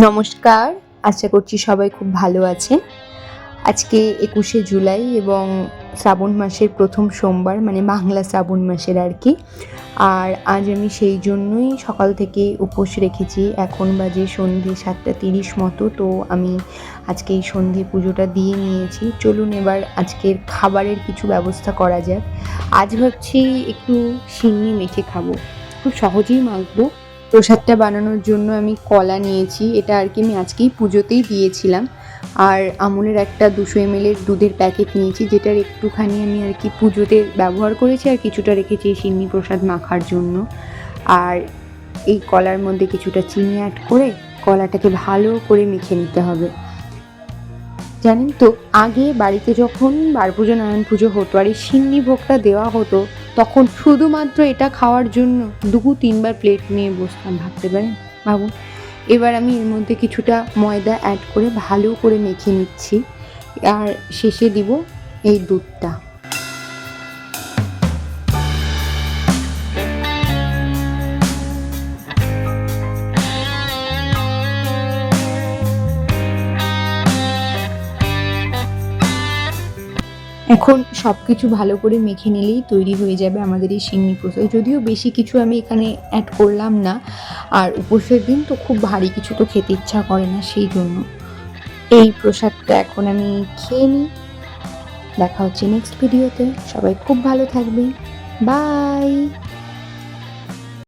নমস্কার, আশা করছি সবাই খুব ভালো আছেন। আজকে ২১শে জুলাই এবং শ্রাবণ মাসের প্রথম সোমবার, মানে বাংলা শ্রাবণ মাসের আর কি। আর আজ আমি সেই জন্যই সকাল থেকে উপোস রেখেছি। এখন বাজে সন্ধে ৭:৩০ মতো। তো আমি আজকে এই সন্ধে পুজোটা দিয়ে নিয়েছি। চলুন এবার আজকের খাবারের কিছু ব্যবস্থা করা যাক। আজ ভাবছি একটু সিন্নি মেখে খাবো, খুব সহজেই মাখবো। প্রসাদটা বানানোর জন্য আমি কলা নিয়েছি, এটা আর কি আমি আজকেই পুজোতেই দিয়েছিলাম। আর আমুলের একটা ২০০ ml দুধের প্যাকেট নিয়েছি, যেটার একটুখানি আমি আর কি পুজোতে ব্যবহার করেছি আর কিছুটা রেখেছি এই সিন্নি প্রসাদ মাখার জন্য। আর এই কলার মধ্যে কিছুটা চিনি অ্যাড করে কলাটাকে ভালো করে মেখে নিতে হবে। জানেন তো, আগে বাড়িতে যখন বার পুজো নারায়ণ পুজো হতো আর এই সিন্নি ভোগটা দেওয়া হতো, তখন শুধুমাত্র এটা খাওয়ার জন্য ২-৩ বার প্লেট নিয়ে বসতাম, ভাবতে পারেন, ভাবুন। এবার আমি এর মধ্যে কিছুটা ময়দা অ্যাড করে ভালো করে মেখে নিচ্ছি, আর শেষে দিব এই দুধটা। এখন সব কিছু ভালো করে মেখে নিলেই তৈরি হয়ে যাবে আমাদের এই সিন্নি প্রসাদ। যদিও বেশি কিছু আমি এখানে অ্যাড করলাম না, আর উপোসের দিন তো খুব ভারী কিছু তো খেতে ইচ্ছা করে না, সেই জন্য। এই প্রসাদটা এখন আমি খেয়ে নিই। দেখা হচ্ছে নেক্সট ভিডিওতে। সবাই খুব ভালো থাকবেন। বাই।